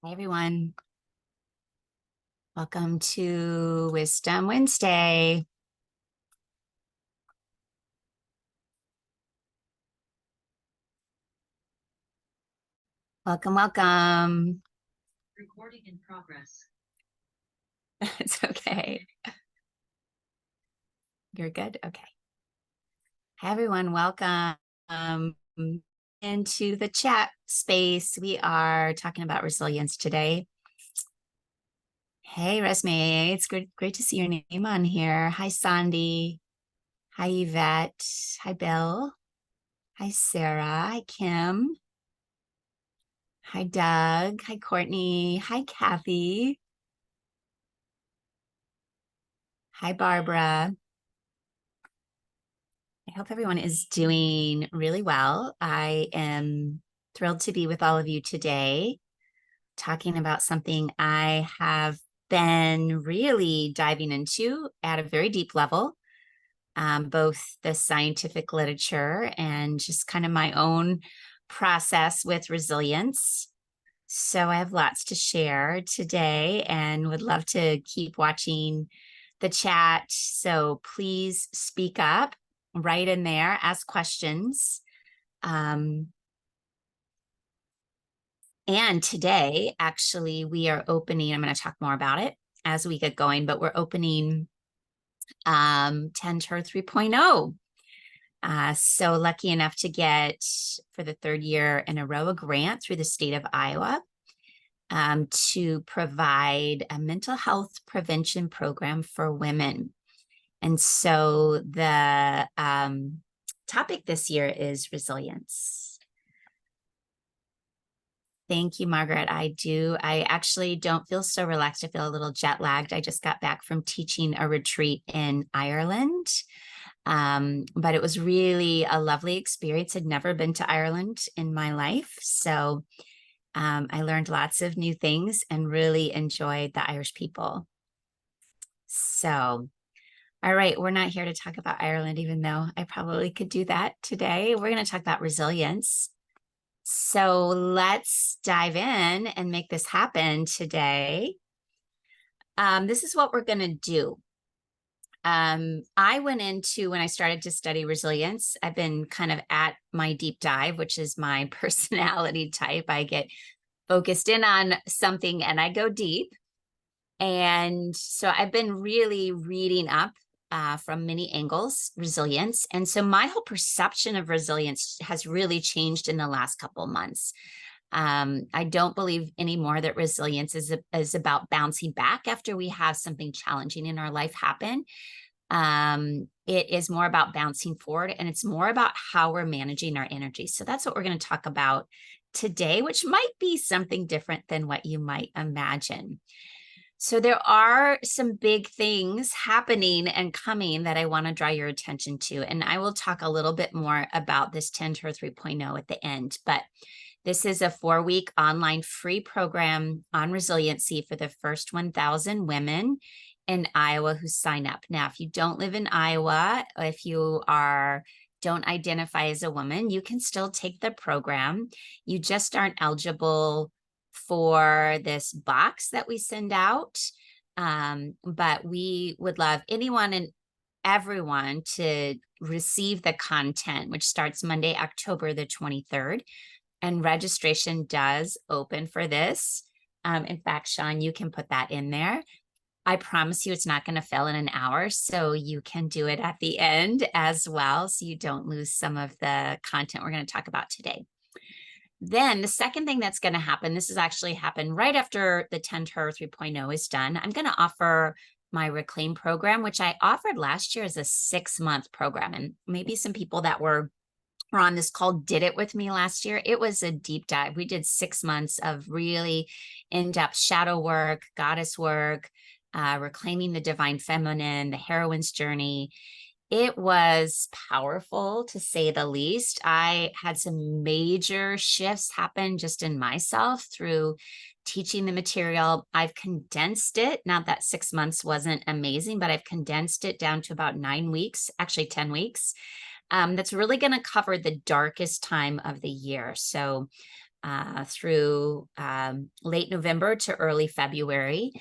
Hi, everyone. Welcome to Wisdom Wednesday. Welcome, welcome. Recording in progress. It's okay. You're good? Okay. Hi, everyone. Welcome into the chat space. We are talking about resilience today. Hey, Resme. It's great to see your name on here. Hi, Sandy. Hi, Yvette. Hi, Bill. Hi, Sarah. Hi, Kim. Hi, Doug. Hi, Courtney. Hi, Kathy. Hi, Barbara. I hope everyone is doing really well. I am thrilled to be with all of you today, talking about something I have been really diving into at a very deep level, both the scientific literature and just kind of my own process with resilience. So I have lots to share today and would love to keep watching the chat. So please speak up, write in there, ask questions. And today, actually, we are opening, I'm going to talk more about it as we get going, but we're opening 10 Tour 3.0. So lucky enough to get, for the third year in a row, a grant through the state of Iowa to provide a mental health prevention program for women. And so the topic this year is resilience. Thank you, Margaret. I actually don't feel so relaxed. I feel a little jet lagged. I just got back from teaching a retreat in Ireland. But it was really a lovely experience. I'd never been to Ireland in my life. So I learned lots of new things and really enjoyed the Irish people. So, all right, we're not here to talk about Ireland, even though I probably could do that today. We're going to talk about resilience. So let's dive in and make this happen today. This is what we're going to do. I went into, when I started to study resilience, I've been kind of at my deep dive, which is my personality type. I get focused in on something and I go deep. And so I've been really reading up from many angles, resilience. And so my whole perception of resilience has really changed in the last couple of months. I don't believe anymore that resilience is about bouncing back after we have something challenging in our life happen. It is more about bouncing forward, and it's more about how we're managing our energy. So that's what we're going to talk about today, which might be something different than what you might imagine. So there are some big things happening and coming that I want to draw your attention to. And I will talk a little bit more about this 10 Tour 3.0 at the end. But this is a 4-week online free program on resiliency for the first 1,000 women in Iowa who sign up. Now, if you don't live in Iowa, if you don't identify as a woman, you can still take the program. You just aren't eligible for this box that we send out. But we would love anyone and everyone to receive the content, which starts Monday, October the 23rd. And registration does open for this. In fact, Sean, you can put that in there. I promise you it's not going to fill in an hour, so you can do it at the end as well, so you don't lose some of the content we're going to talk about today. Then the second thing that's going to happen, this has actually happened right after the 10 Tour 3.0 is done. I'm going to offer my Reclaim program, which I offered last year as a 6-month program. And maybe some people that were on this call did it with me last year. It was a deep dive. We did 6 months of really in-depth shadow work, goddess work, reclaiming the divine feminine, the heroine's journey. It was powerful, to say the least. I had some major shifts happen just in myself through teaching the material. I've condensed it. Now that 6 months wasn't amazing, but I've condensed it down to about 9 weeks, actually 10 weeks. That's really going to cover the darkest time of the year. So through late November to early February.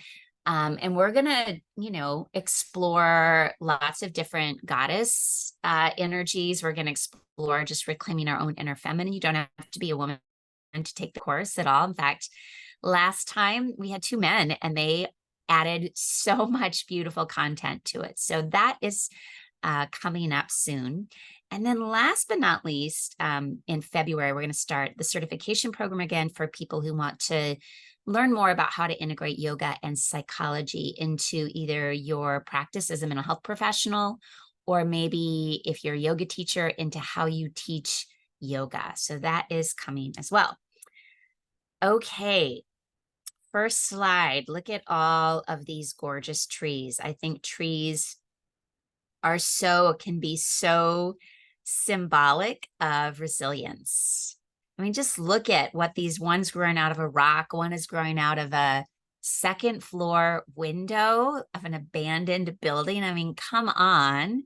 And we're going to, explore lots of different goddess energies. We're going to explore just reclaiming our own inner feminine. You don't have to be a woman to take the course at all. In fact, last time we had two men and they added so much beautiful content to it. So that is coming up soon. And then last but not least, in February, we're going to start the certification program again for people who want to learn more about how to integrate yoga and psychology into either your practice as a mental health professional, or maybe if you're a yoga teacher, into how you teach yoga. So that is coming as well. Okay, first slide. Look at all of these gorgeous trees. I think trees can be so symbolic of resilience. I mean, just look at what these one's growing out of a rock, one is growing out of a second floor window of an abandoned building. I mean, come on.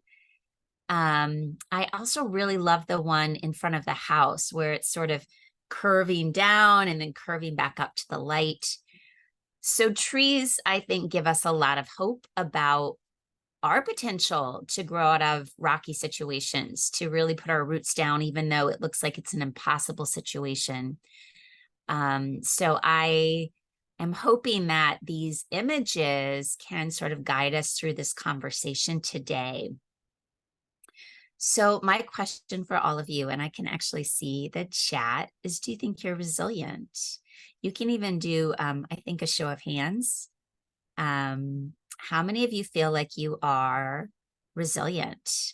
I also really love the one in front of the house where it's sort of curving down and then curving back up to the light. So trees, I think, give us a lot of hope about our potential to grow out of rocky situations, to really put our roots down, even though it looks like it's an impossible situation. So I am hoping that these images can sort of guide us through this conversation today. So my question for all of you, and I can actually see the chat, is do you think you're resilient? You can even do, I think, a show of hands. How many of you feel like you are resilient?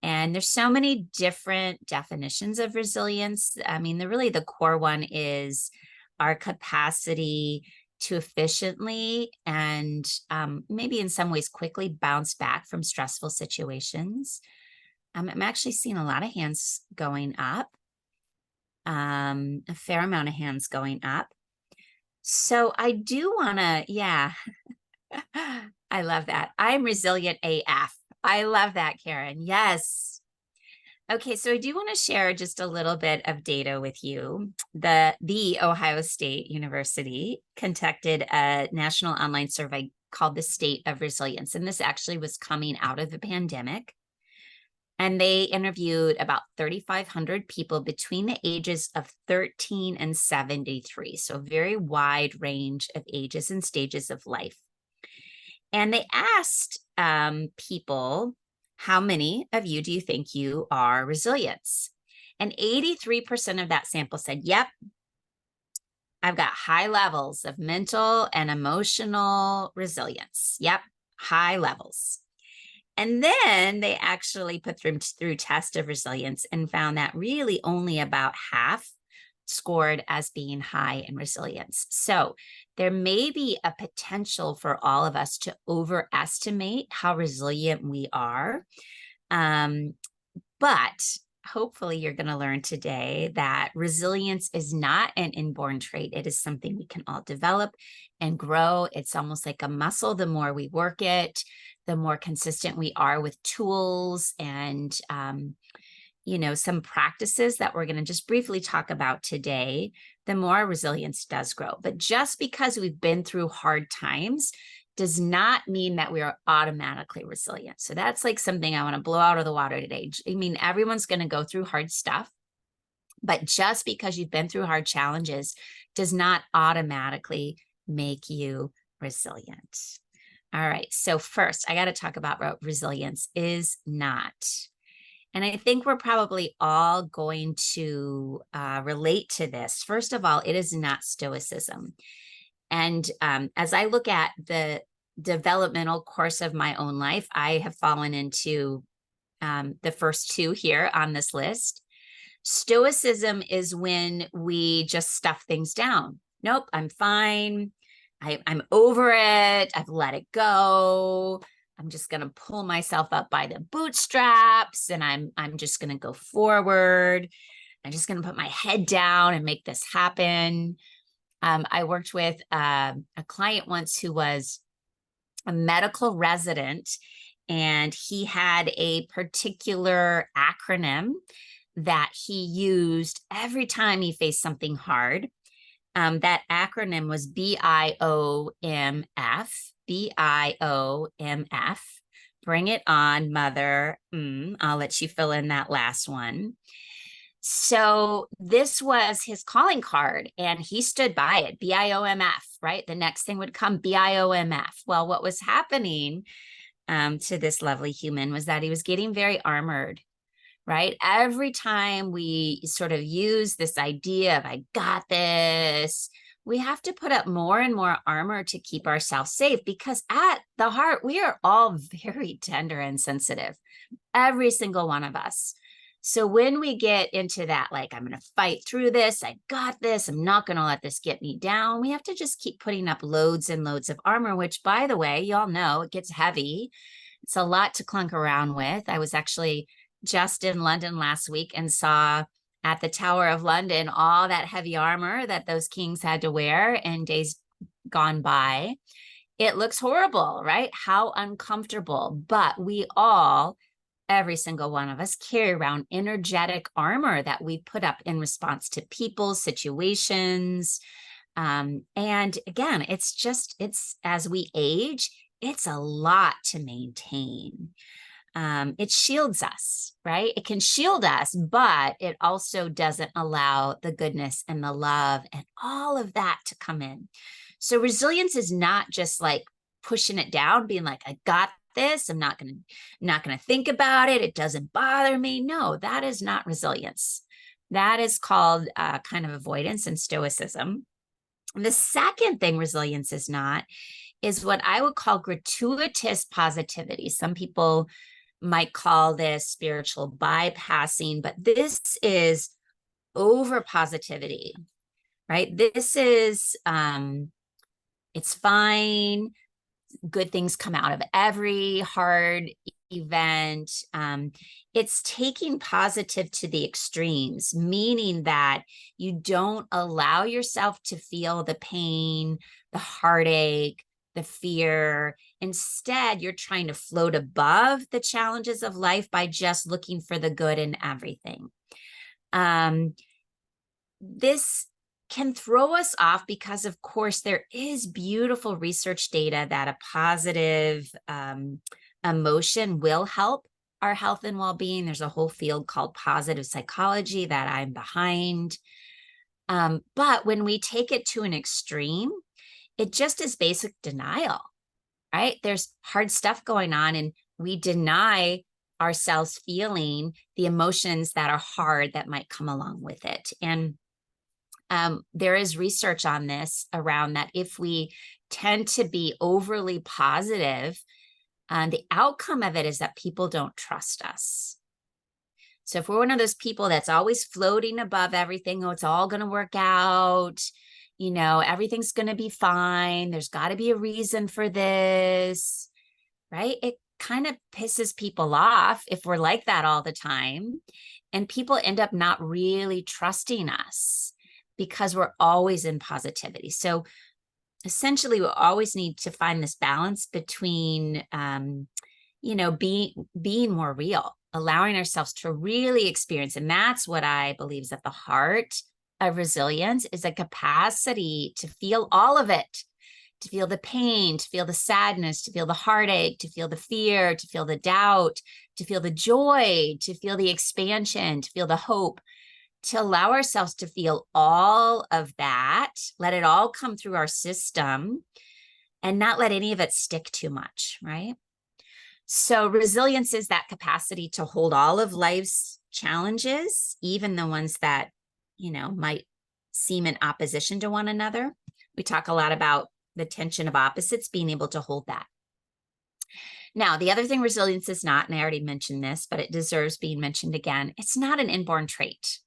And there's so many different definitions of resilience. I mean, the core one is our capacity to efficiently and maybe in some ways quickly bounce back from stressful situations. I'm actually seeing a lot of hands going up, a fair amount of hands going up. So I do want to, yeah, I love that. I'm resilient AF. I love that, Karen. Yes. Okay, so I do want to share just a little bit of data with you. The Ohio State University conducted a national online survey called the State of Resilience, and this actually was coming out of the pandemic. And they interviewed about 3,500 people between the ages of 13 and 73. So a very wide range of ages and stages of life. And they asked people, how many of you do you think you are resilient? And 83% of that sample said, yep, I've got high levels of mental and emotional resilience. Yep, high levels. And then they actually put through test of resilience and found that really only about half scored as being high in resilience. So there may be a potential for all of us to overestimate how resilient we are. But hopefully you're going to learn today that resilience is not an inborn trait. It is something we can all develop and grow. It's almost like a muscle. The more we work it, the more consistent we are with tools and, some practices that we're going to just briefly talk about today, the more resilience does grow. But just because we've been through hard times does not mean that we are automatically resilient. So that's like something I want to blow out of the water today. I mean, everyone's going to go through hard stuff, but just because you've been through hard challenges does not automatically make you resilient. All right, so first I got to talk about what resilience is not. And I think we're probably all going to relate to this. First of all, it is not stoicism. And as I look at the developmental course of my own life, I have fallen into the first two here on this list. Stoicism is when we just stuff things down. Nope, I'm fine. I'm over it. I've let it go. I'm just going to pull myself up by the bootstraps and I'm just going to go forward. I'm just going to put my head down and make this happen. I worked with a client once who was a medical resident, and he had a particular acronym that he used every time he faced something hard. That acronym was BIOMF, BIOMF. Bring it on, mother. I'll let you fill in that last one. So this was his calling card, and he stood by it. BIOMF, right? The next thing would come BIOMF. Well, what was happening to this lovely human was that he was getting very armored, right? Every time we sort of use this idea of, I got this, we have to put up more and more armor to keep ourselves safe, because at the heart, we are all very tender and sensitive, every single one of us. So when we get into that, like, I'm going to fight through this, I got this, I'm not going to let this get me down, we have to just keep putting up loads and loads of armor, which, by the way, y'all know it gets heavy. It's a lot to clunk around with. I was actually just in London last week and saw at the Tower of London all that heavy armor that those kings had to wear in days gone by. It looks horrible, right? How uncomfortable. But we all, every single one of us, carry around energetic armor that we put up in response to people, situations. And again, it's as we age, it's a lot to maintain. It shields us, right? It can shield us, but it also doesn't allow the goodness and the love and all of that to come in. So resilience is not just like pushing it down, being like, I got this, I'm not gonna think about it, it doesn't bother me. No, that is not resilience. That is called kind of avoidance and stoicism. And the second thing resilience is not is what I would call gratuitous positivity. Some people might call this spiritual bypassing, but this is over positivity, right? This is, it's fine. Good things come out of every hard event. It's taking positive to the extremes, meaning that you don't allow yourself to feel the pain, the heartache, the fear. Instead, you're trying to float above the challenges of life by just looking for the good in everything. This can throw us off because, of course, there is beautiful research data that a positive emotion will help our health and well-being. There's a whole field called positive psychology that I'm behind. But when we take it to an extreme, it just is basic denial, right? There's hard stuff going on, and we deny ourselves feeling the emotions that are hard that might come along with it. And there is research on this around that if we tend to be overly positive, the outcome of it is that people don't trust us. So if we're one of those people that's always floating above everything, oh, it's all going to work out, you know, everything's going to be fine, there's got to be a reason for this, right? It kind of pisses people off if we're like that all the time. And people end up not really trusting us because we're always in positivity. So essentially, we always need to find this balance between, you know, being more real, allowing ourselves to really experience. And that's what I believe is at the heart of resilience, is a capacity to feel all of it, to feel the pain, to feel the sadness, to feel the heartache, to feel the fear, to feel the doubt, to feel the joy, to feel the expansion, to feel the hope, to allow ourselves to feel all of that, let it all come through our system, and not let any of it stick too much, right? So resilience is that capacity to hold all of life's challenges, even the ones that, you know, might seem in opposition to one another. We talk a lot about the tension of opposites, being able to hold that. Now, the other thing resilience is not, and I already mentioned this, but it deserves being mentioned again, it's not an inborn trait.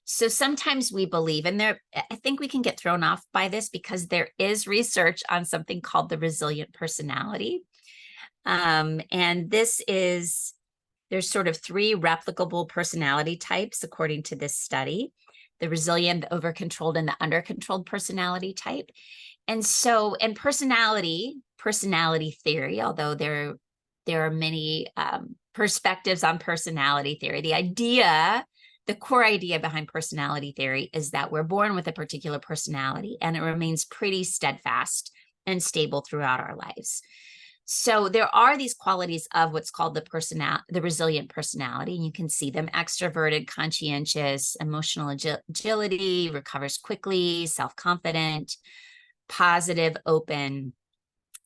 So sometimes we believe, and I think we can get thrown off by this because there is research on something called the resilient personality. And there's sort of 3 replicable personality types according to this study: the resilient, the over-controlled, and the under-controlled personality type. And so, and personality theory, although there are many perspectives on personality theory, the idea the core idea behind personality theory is that we're born with a particular personality and it remains pretty steadfast and stable throughout our lives. So there are these qualities of what's called the resilient personality, and you can see them: extroverted, conscientious, emotional agility, recovers quickly, self-confident, positive, open.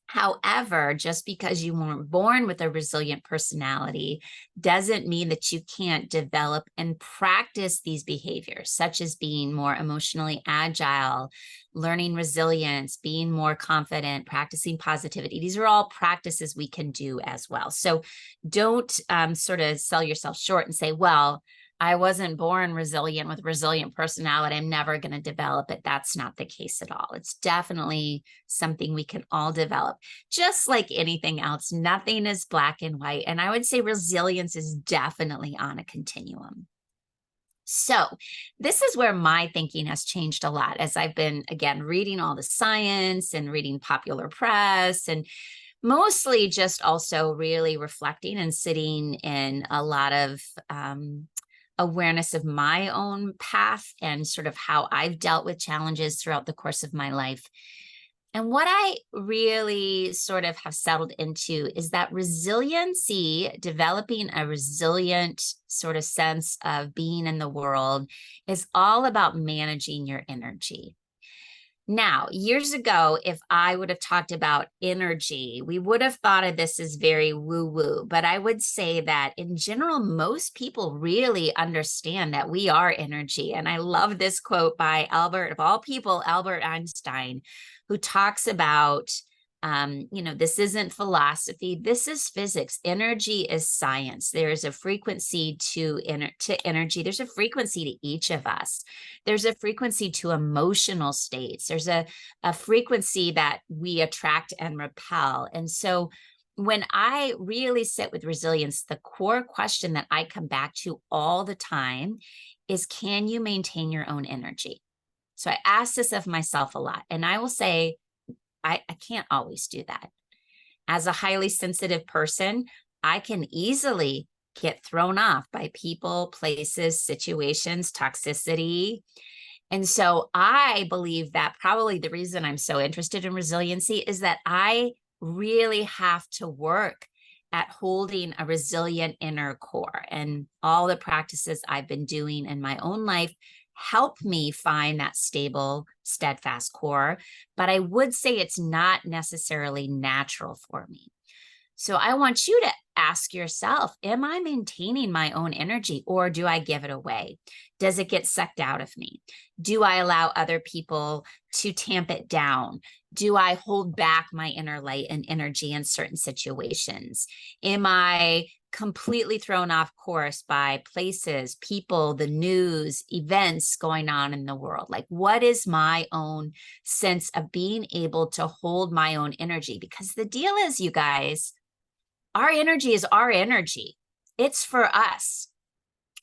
However, just because you weren't born with a resilient personality doesn't mean that you can't develop and practice these behaviors, such as being more emotionally agile, learning resilience, being more confident, practicing positivity. These are all practices we can do as well. So don't sort of sell yourself short and say, well, I wasn't born resilient with resilient personality, I'm never going to develop it. That's not the case at all. It's definitely something we can all develop. Just like anything else, nothing is black and white. And I would say resilience is definitely on a continuum. So this is where my thinking has changed a lot as I've been, again, reading all the science and reading popular press, and mostly just also really reflecting and sitting in a lot of awareness of my own path and sort of how I've dealt with challenges throughout the course of my life. And what I really sort of have settled into is that resiliency, developing a resilient sort of sense of being in the world, is all about managing your energy. Now, years ago, if I would have talked about energy, we would have thought of this as very woo-woo. But I would say that in general, most people really understand that we are energy. And I love this quote by Albert, of all people, Albert Einstein, who talks about, this isn't philosophy, this is physics. Energy is science. There's a frequency to energy. There's a frequency to each of us. There's a frequency to emotional states. There's a frequency that we attract and repel. And so when I really sit with resilience, the core question that I come back to all the time is, can you maintain your own energy? So I ask this of myself a lot, and I will say, I can't always do that. As a highly sensitive person, I can easily get thrown off by people, places, situations, toxicity. And so I believe that probably the reason I'm so interested in resiliency is that I really have to work at holding a resilient inner core. And all the practices I've been doing in my own life help me find that stable, steadfast core. But I would say it's not necessarily natural for me. So I want you to ask yourself, am I maintaining my own energy, or do I give it away? Does it get sucked out of me? Do I allow other people to tamp it down? Do I hold back my inner light and energy in certain situations? Am I completely thrown off course by places, people, the news, events going on in the world? Like, what is my own sense of being able to hold my own energy? Because the deal is, you guys, our energy is our energy. It's for us.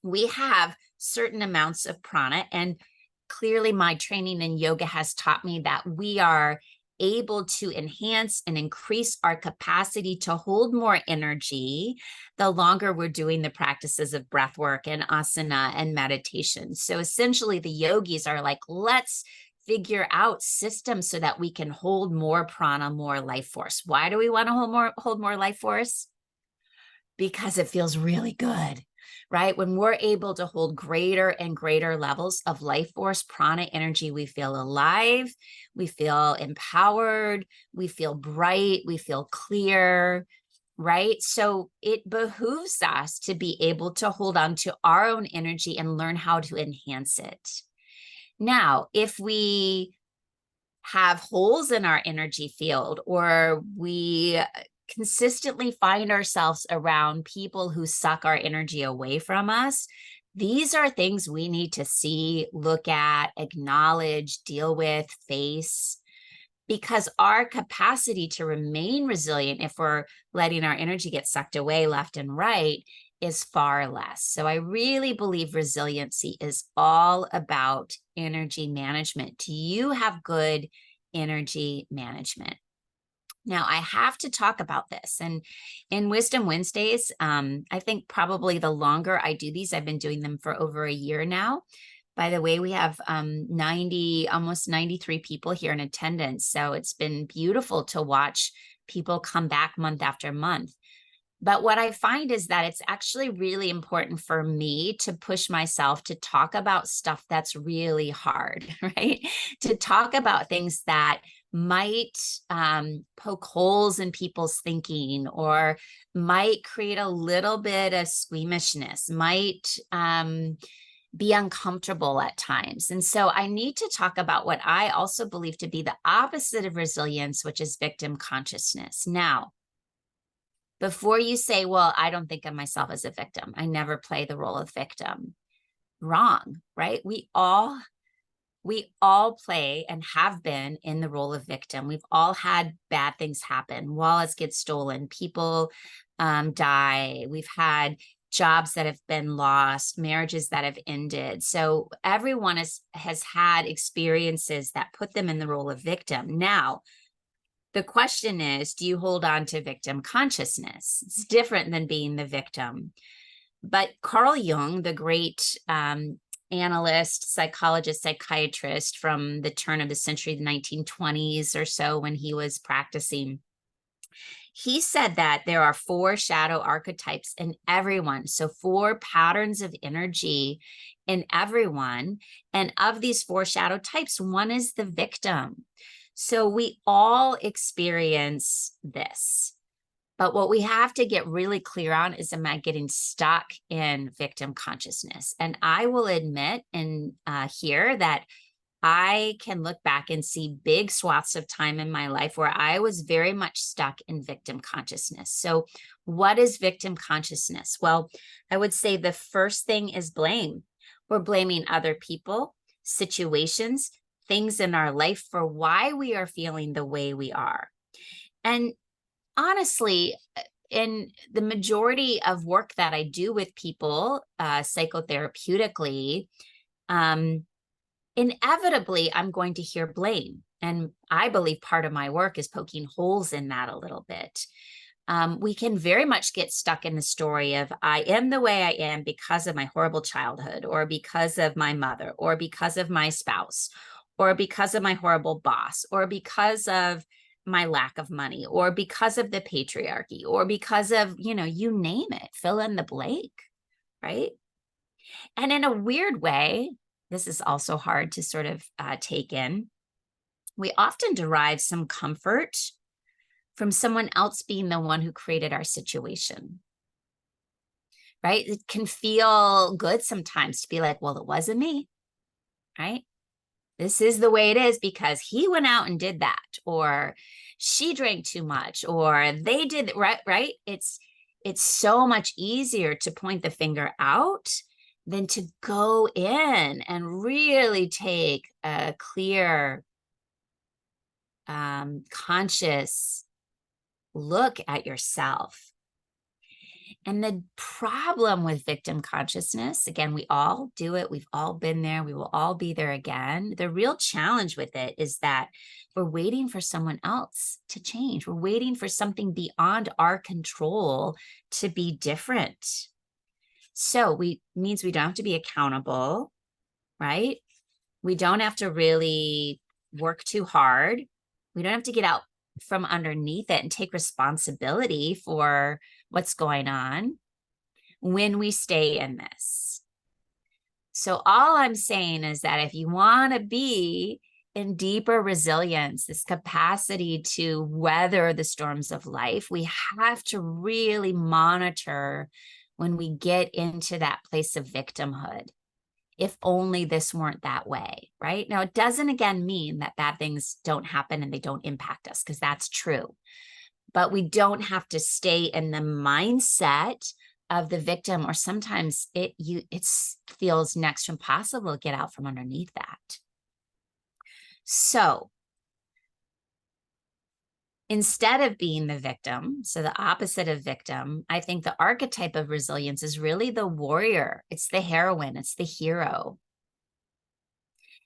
We have certain amounts of prana, and clearly my training in yoga has taught me that we are able to enhance and increase our capacity to hold more energy the longer we're doing the practices of breath work and asana and meditation. So essentially the yogis are like, let's figure out systems so that we can hold more prana, more life force. Why do we want to hold more life force? Because it feels really good, right? When we're able to hold greater and greater levels of life force, prana energy, we feel alive, we feel empowered, we feel bright, we feel clear, right? So it behooves us to be able to hold on to our own energy and learn how to enhance it. Now, if we have holes in our energy field, or we consistently find ourselves around people who suck our energy away from us, these are things we need to see, look at, acknowledge, deal with, face, because our capacity to remain resilient, if we're letting our energy get sucked away left and right, is far less. So I really believe resiliency is all about energy management. Do you have good energy management? Now, I have to talk about this. And in Wisdom Wednesdays, I think probably the longer I do these, I've been doing them for over a year now. By the way, we have 90, almost 93 people here in attendance. So it's been beautiful to watch people come back month after month. But what I find is that it's actually really important for me to push myself to talk about stuff that's really hard, right? To talk about things that might poke holes in people's thinking or might create a little bit of squeamishness, might be uncomfortable at times. And so I need to talk about what I also believe to be the opposite of resilience, which is victim consciousness. Now, before you say, well, I don't think of myself as a victim, I never play the role of victim. Wrong, right? We all play and have been in the role of victim. We've all had bad things happen. Wallets get stolen, people die. We've had jobs that have been lost, marriages that have ended. So everyone has had experiences that put them in the role of victim. Now, the question is, do you hold on to victim consciousness? It's different than being the victim. But Carl Jung, the great analyst, psychologist, psychiatrist from the turn of the century, the 1920s or so, when he was practicing, he said that there are 4 shadow archetypes in everyone. So 4 patterns of energy in everyone. And of these 4 shadow types, one is the victim. So we all experience this. But what we have to get really clear on is, am I getting stuck in victim consciousness? And I will admit in here that I can look back and see big swaths of time in my life where I was very much stuck in victim consciousness. So what is victim consciousness? Well, I would say the first thing is blame. We're blaming other people, situations, things in our life for why we are feeling the way we are. And honestly, in the majority of work that I do with people psychotherapeutically, inevitably, I'm going to hear blame. And I believe part of my work is poking holes in that a little bit. We can very much get stuck in the story of, I am the way I am because of my horrible childhood, or because of my mother, or because of my spouse, or because of my horrible boss, or because of my lack of money, or because of the patriarchy, or because of, you name it, fill in the blank, right? And in a weird way, this is also hard to sort of take in. We often derive some comfort from someone else being the one who created our situation, right? It can feel good sometimes to be like, well, it wasn't me, right? This is the way it is because he went out and did that, or she drank too much, or they did, right? It's so much easier to point the finger out than to go in and really take a clear, conscious look at yourself. And the problem with victim consciousness, again, we all do it. We've all been there. We will all be there again. The real challenge with it is that we're waiting for someone else to change. We're waiting for something beyond our control to be different. So means we don't have to be accountable, right? We don't have to really work too hard. We don't have to get out from underneath it and take responsibility for what's going on when we stay in this. So all I'm saying is that if you want to be in deeper resilience, this capacity to weather the storms of life, we have to really monitor when we get into that place of victimhood. If only this weren't that way, right? Now, it doesn't again mean that bad things don't happen and they don't impact us, because that's true. But we don't have to stay in the mindset of the victim, or sometimes it feels next to impossible to get out from underneath that. So instead of being the victim, so the opposite of victim, I think the archetype of resilience is really the warrior. It's the heroine, it's the hero.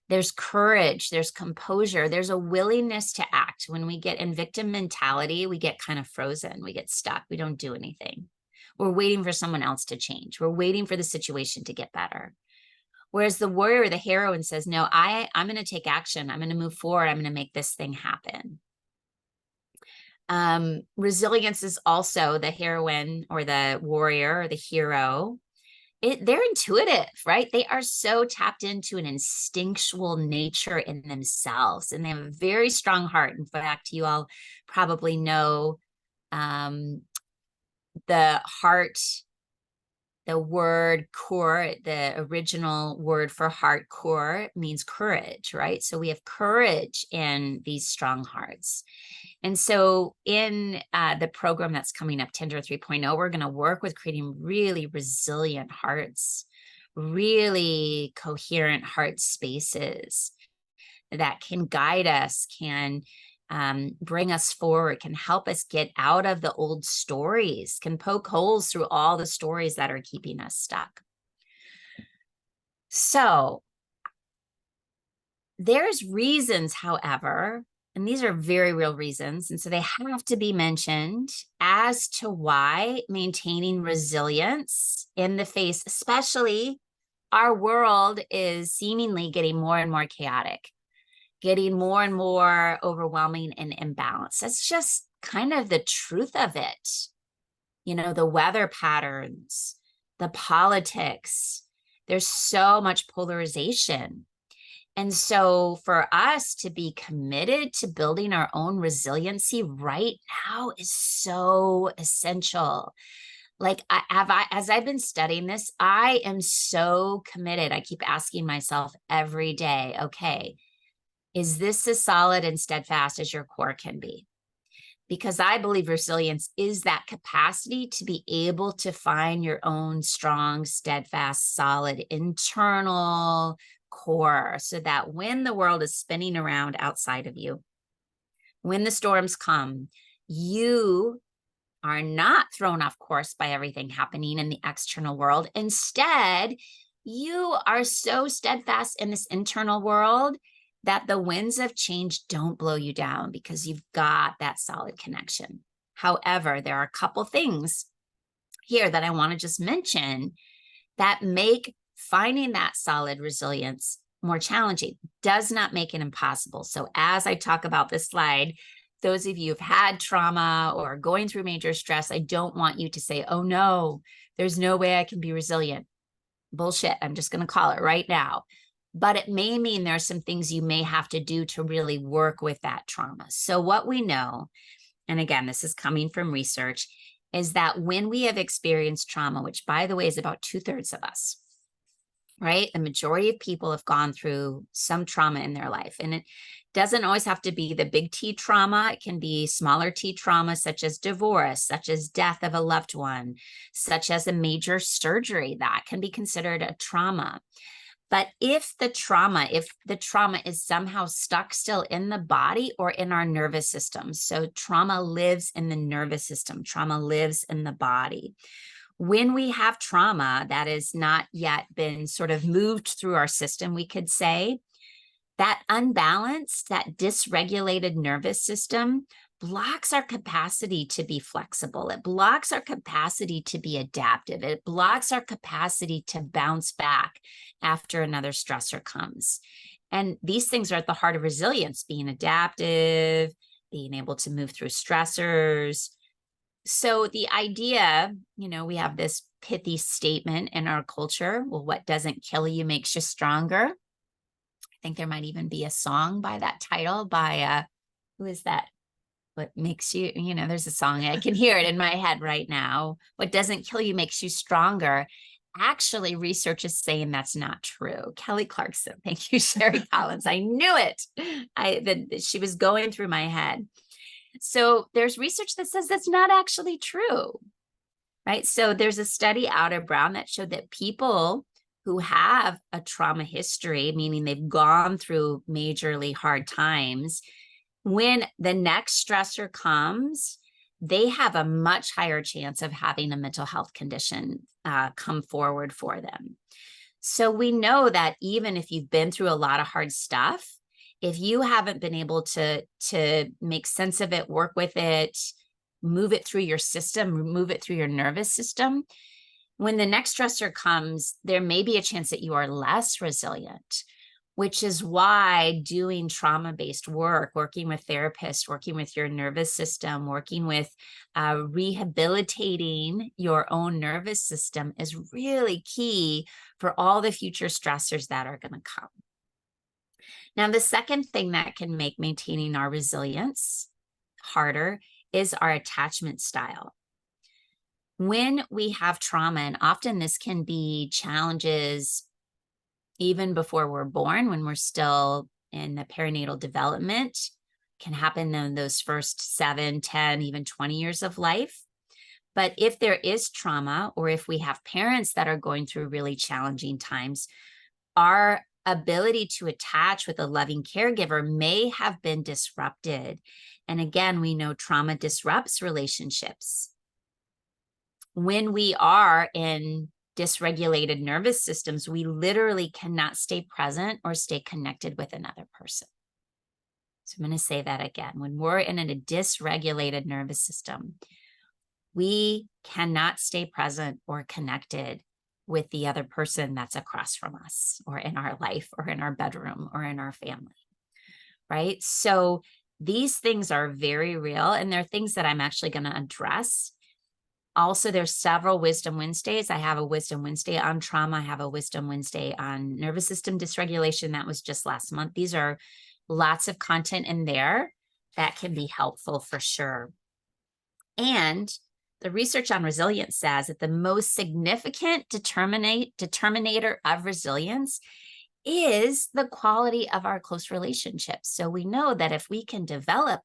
There's courage, there's composure, there's a willingness to act. When we get in victim mentality, we get kind of frozen, we get stuck, we don't do anything. We're waiting for someone else to change. We're waiting for the situation to get better. Whereas the warrior, the heroine says, no, I'm going to take action. I'm going to move forward. I'm going to make this thing happen. Resilience is also the heroine or the warrior or the hero. They're intuitive, right? They are so tapped into an instinctual nature in themselves, and they have a very strong heart. In fact, you all probably know the heart, the word core, the original word for heart, core, means courage, right? So we have courage in these strong hearts. And so in the program that's coming up, Tender 3.0, we're going to work with creating really resilient hearts, really coherent heart spaces that can guide us, can bring us forward, can help us get out of the old stories, can poke holes through all the stories that are keeping us stuck. So there's reasons, however, and these are very real reasons, and so they have to be mentioned as to why maintaining resilience in the face, especially our world is seemingly getting more and more chaotic, getting more and more overwhelming and imbalanced. That's just kind of the truth of it. You know, the weather patterns, the politics, there's so much polarization. And so for us to be committed to building our own resiliency right now is so essential. Like as I've been studying this, I am so committed. I keep asking myself every day, okay, is this as solid and steadfast as your core can be? Because I believe resilience is that capacity to be able to find your own strong, steadfast, solid internal core so that when the world is spinning around outside of you, when the storms come, you are not thrown off course by everything happening in the external world. Instead, you are so steadfast in this internal world that the winds of change don't blow you down because you've got that solid connection. However, there are a couple things here that I want to just mention that make finding that solid resilience more challenging. Does not make it impossible. So as I talk about this slide, those of you who've had trauma or going through major stress, I don't want you to say, oh no, there's no way I can be resilient. Bullshit. I'm just going to call it right now. But it may mean there's some things you may have to do to really work with that trauma. So what we know, and again, this is coming from research, is that when we have experienced trauma, which by the way is about 2/3 of us, right? The majority of people have gone through some trauma in their life. And it doesn't always have to be the big T trauma. It can be smaller T trauma, such as divorce, such as death of a loved one, such as a major surgery. That can be considered a trauma. But if the trauma is somehow stuck still in the body or in our nervous system, so trauma lives in the nervous system, trauma lives in the body. When we have trauma that has not yet been sort of moved through our system, we could say that unbalanced, that dysregulated nervous system blocks our capacity to be flexible. It blocks our capacity to be adaptive. It blocks our capacity to bounce back after another stressor comes. And these things are at the heart of resilience, being adaptive, being able to move through stressors. So the idea, you know, we have this pithy statement in our culture, well, what doesn't kill you makes you stronger. I think there might even be a song by that title by, who is that? What makes you, you know, there's a song, I can hear it in my head right now. What doesn't kill you makes you stronger. Actually, research is saying that's not true. Kelly Clarkson, thank you, Sherry Collins. I knew it. She was going through my head. So there's research that says that's not actually true, right? So there's a study out of Brown that showed that people who have a trauma history, meaning they've gone through majorly hard times, when the next stressor comes, they have a much higher chance of having a mental health condition come forward for them. So we know that even if you've been through a lot of hard stuff, if you haven't been able to make sense of it, work with it, move it through your system, move it through your nervous system, when the next stressor comes, there may be a chance that you are less resilient, which is why doing trauma-based work, working with therapists, working with your nervous system, working with rehabilitating your own nervous system is really key for all the future stressors that are going to come. Now, the second thing that can make maintaining our resilience harder is our attachment style. When we have trauma, and often this can be challenges even before we're born, when we're still in the perinatal development, can happen in those first 7, 10, even 20 years of life. But if there is trauma, or if we have parents that are going through really challenging times, our ability to attach with a loving caregiver may have been disrupted. And again, we know trauma disrupts relationships. When we are in dysregulated nervous systems, we literally cannot stay present or stay connected with another person. So I'm going to say that again. When we're in a dysregulated nervous system, we cannot stay present or connected with the other person that's across from us, or in our life, or in our bedroom, or in our family, right? So these things are very real, and they're things that I'm actually going to address. Also, there's several Wisdom Wednesdays. I have a Wisdom Wednesday on trauma. I have a Wisdom Wednesday on nervous system dysregulation. That was just last month. These are lots of content in there that can be helpful for sure. And the research on resilience says that the most significant determinator of resilience is the quality of our close relationships. So we know that if we can develop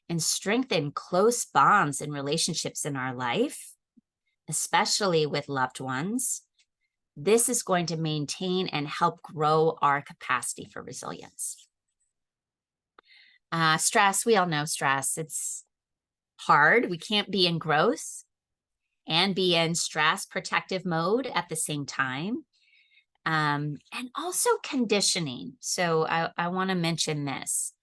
and strengthen close bonds and relationships in our life, especially with loved ones, this is going to maintain and help grow our capacity for resilience. Stress, we all know stress. It's hard. We can't be in growth and be in stress protective mode at the same time. And also conditioning. So I want to mention this.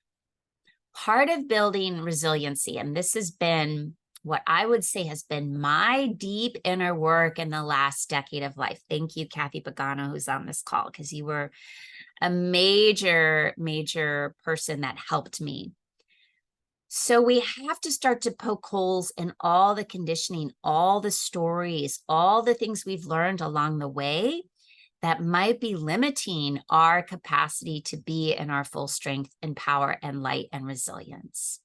Part of building resiliency, and this has been what I would say has been my deep inner work in the last decade of life. Thank you, Kathy Pagano, who's on this call, because you were a major, major person that helped me. So we have to start to poke holes in all the conditioning, all the stories, all the things we've learned along the way that might be limiting our capacity to be in our full strength and power and light and resilience.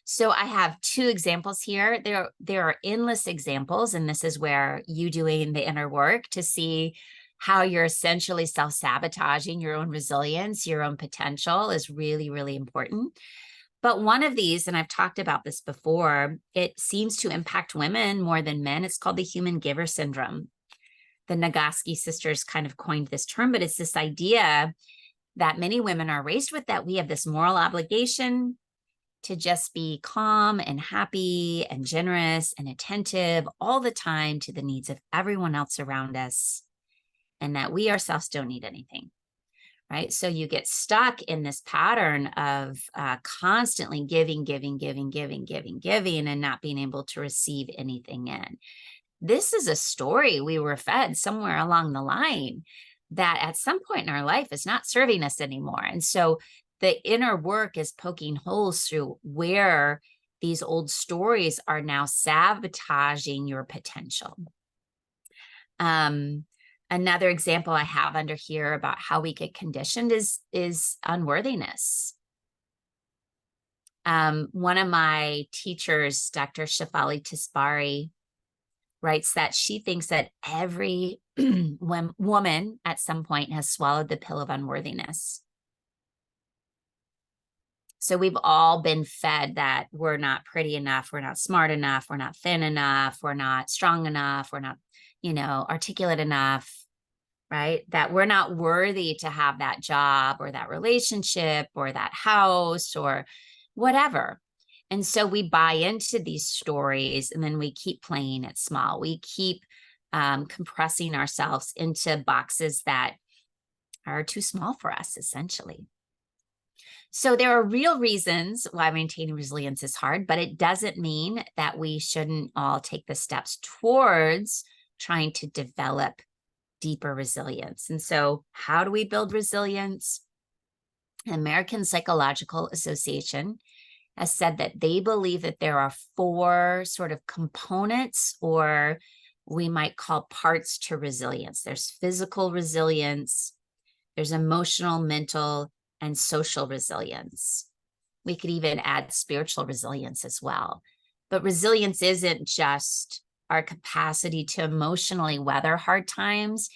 So I have 2 examples here. There are endless examples, and this is where you doing the inner work to see how you're essentially self-sabotaging your own resilience, your own potential is really, really important. But one of these, and I've talked about this before, it seems to impact women more than men. It's called the human giver syndrome. The Nagoski sisters kind of coined this term, but it's this idea that many women are raised with, that we have this moral obligation to just be calm and happy and generous and attentive all the time to the needs of everyone else around us, and that we ourselves don't need anything, right? So you get stuck in this pattern of constantly giving, and not being able to receive anything in. This is a story we were fed somewhere along the line that at some point in our life is not serving us anymore. And so the inner work is poking holes through where these old stories are now sabotaging your potential. Another example I have under here about how we get conditioned is unworthiness. One of my teachers, Dr. Shefali Tisbari, writes that she thinks that every woman at some point has swallowed the pill of unworthiness. So we've all been fed that we're not pretty enough, we're not smart enough, we're not thin enough, we're not strong enough, we're not, articulate enough, right? That we're not worthy to have that job or that relationship or that house or whatever. And so we buy into these stories, and then we keep playing it small. We keep compressing ourselves into boxes that are too small for us, essentially. So there are real reasons why maintaining resilience is hard, but it doesn't mean that we shouldn't all take the steps towards trying to develop deeper resilience. And so, how do we build resilience? The American Psychological Association has said that they believe that there are four sort of components, or we might call parts to resilience. There's physical resilience, there's emotional, mental, and social resilience. We could even add spiritual resilience as well. But resilience isn't just our capacity to emotionally weather hard times.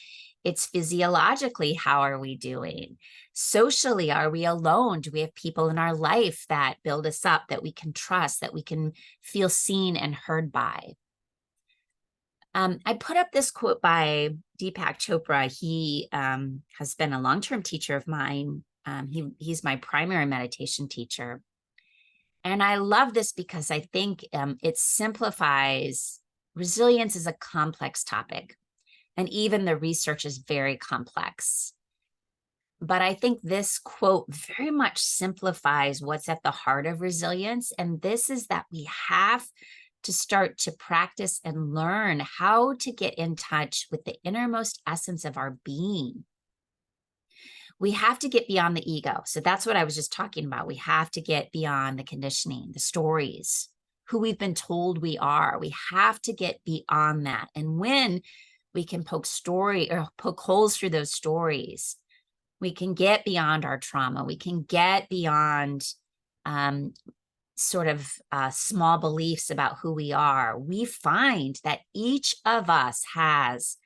It's physiologically, how are we doing? Socially, are we alone? Do we have people in our life that build us up, that we can trust, that we can feel seen and heard by? I put up this quote by Deepak Chopra. He has been a long-term teacher of mine. He's my primary meditation teacher. And I love this because I think it simplifies. Resilience is a complex topic, and even the research is very complex. But I think this quote very much simplifies what's at the heart of resilience. And this is that we have to start to practice and learn how to get in touch with the innermost essence of our being. We have to get beyond the ego. So that's what I was just talking about. We have to get beyond the conditioning, the stories, who we've been told we are. We have to get beyond that. And when we can poke holes through those stories, we can get beyond our trauma. We can get beyond small beliefs about who we are. We find that each of us has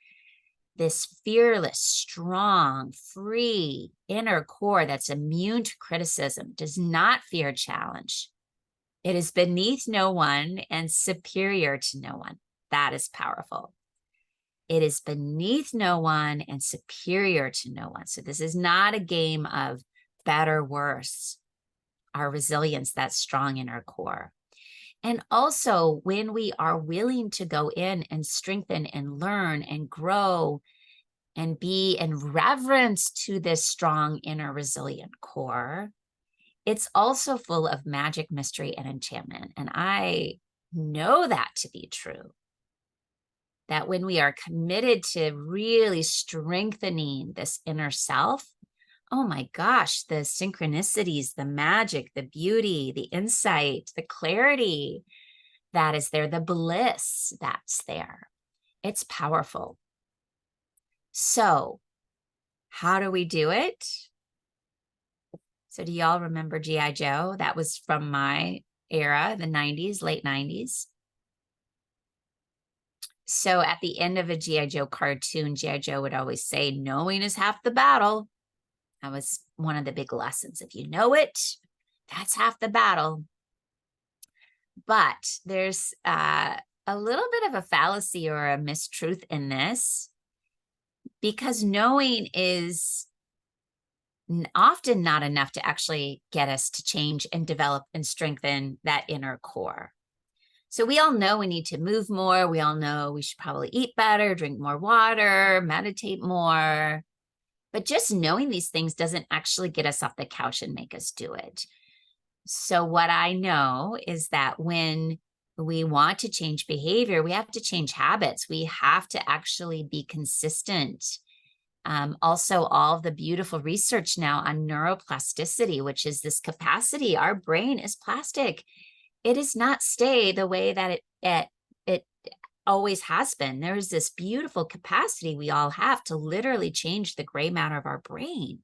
this fearless, strong, free inner core that's immune to criticism, does not fear challenge. It is beneath no one and superior to no one. That is powerful. It is beneath no one and superior to no one. So this is not a game of better, worse. Our resilience, that's strong in our core. And also, when we are willing to go in and strengthen and learn and grow and be in reverence to this strong inner resilient core, it's also full of magic, mystery, and enchantment. And I know that to be true. That when we are committed to really strengthening this inner self, oh my gosh, the synchronicities, the magic, the beauty, the insight, the clarity that is there, the bliss that's there. It's powerful. So, how do we do it? So, do y'all remember G.I. Joe? That was from my era, the 90s, late 90s. So, at the end of a G.I. Joe cartoon, G.I. Joe would always say, knowing is half the battle. That was one of the big lessons. If you know it, that's half the battle. But there's a little bit of a fallacy or a mistruth in this, because knowing is often not enough to actually get us to change and develop and strengthen that inner core. So we all know we need to move more. We all know we should probably eat better, drink more water, meditate more. But just knowing these things doesn't actually get us off the couch and make us do it. So what I know is that when we want to change behavior, we have to change habits. We have to actually be consistent. Also, all of the beautiful research now on neuroplasticity, which is this capacity. Our brain is plastic. It does not stay the way that it always has been. There's this beautiful capacity we all have to literally change the gray matter of our brain.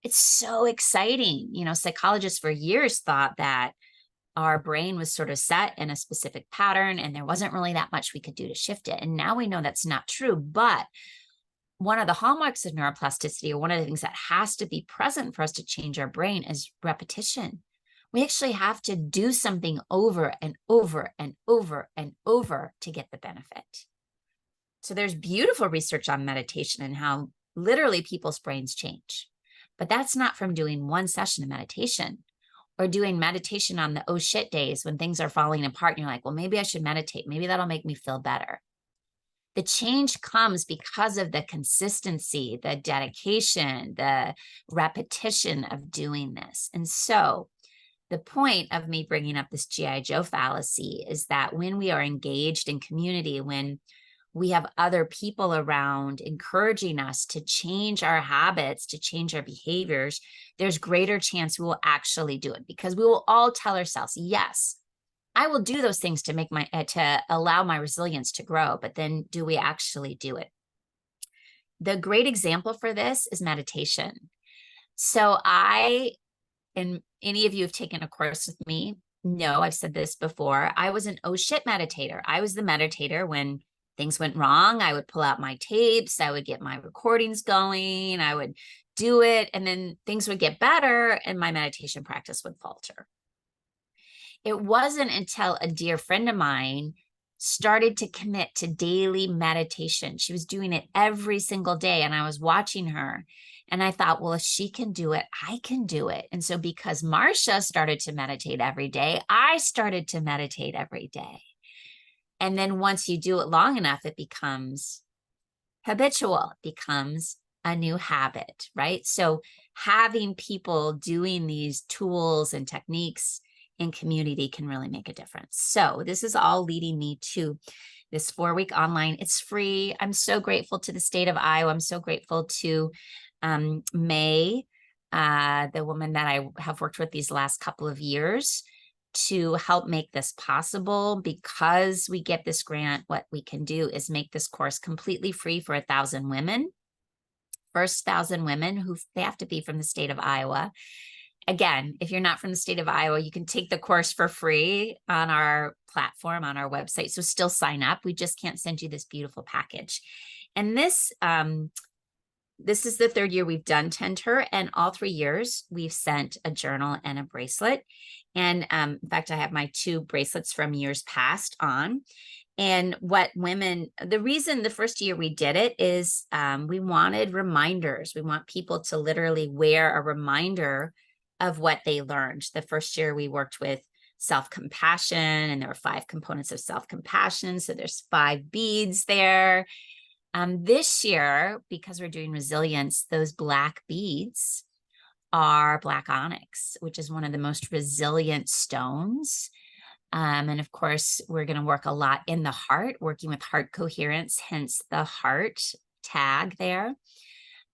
It's so exciting. You know, psychologists for years thought that our brain was sort of set in a specific pattern and there wasn't really that much we could do to shift it. And now we know that's not true. But one of the hallmarks of neuroplasticity, or one of the things that has to be present for us to change our brain, is repetition. We actually have to do something over and over and over and over to get the benefit. So there's beautiful research on meditation and how literally people's brains change. But that's not from doing one session of meditation or doing meditation on the oh shit days when things are falling apart and you're like, well, maybe I should meditate. Maybe that'll make me feel better. The change comes because of the consistency, the dedication, the repetition of doing this. And so the point of me bringing up this GI Joe fallacy is that when we are engaged in community, when we have other people around encouraging us to change our habits, to change our behaviors, there's greater chance we will actually do it, because we will all tell ourselves, yes, I will do those things to make to allow my resilience to grow. But then do we actually do it? The great example for this is meditation. So and any of you have taken a course with me, no, I've said this before. I was an oh shit meditator. I was the meditator when things went wrong. I would pull out my tapes, I would get my recordings going, I would do it, and then things would get better and my meditation practice would falter. It wasn't until a dear friend of mine started to commit to daily meditation. She was doing it every single day, and I was watching her. And I thought, well, if she can do it, I can do it. And so, because Marcia started to meditate every day, I started to meditate every day. And then once you do it long enough, it becomes habitual, it becomes a new habit, right? So, having people doing these tools and techniques in community can really make a difference. So this is all leading me to this 4-week online. It's free. I'm so grateful to the state of Iowa. I'm so grateful to May, the woman that I have worked with these last couple of years, to help make this possible. Because we get this grant, what we can do is make this course completely free for 1,000 women. First 1,000 women who they have to be from the state of Iowa. Again, if you're not from the state of Iowa, you can take the course for free on our platform, on our website. So still sign up. We just can't send you this beautiful package. And this is the 3rd year we've done Tend Her, and all 3 years we've sent a journal and a bracelet. And in fact, I have my 2 bracelets from years past on. And what women, the reason the first year we did it is we wanted reminders. We want people to literally wear a reminder of what they learned. The first year we worked with self-compassion, and there were 5 components of self-compassion. So there's 5 beads there. This year, because we're doing resilience, those black beads are black onyx, which is one of the most resilient stones. And of course, we're going to work a lot in the heart, working with heart coherence, hence the heart tag there.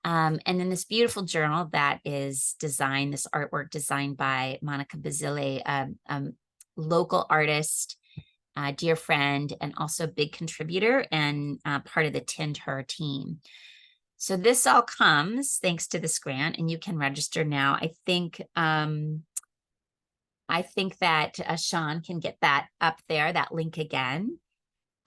And then this beautiful journal that is designed, this artwork designed by Monica Basile, local artist, dear friend, and also a big contributor and part of the Tend Her team. So this all comes thanks to this grant, and you can register now. I think that Sean can get that up there, that link again.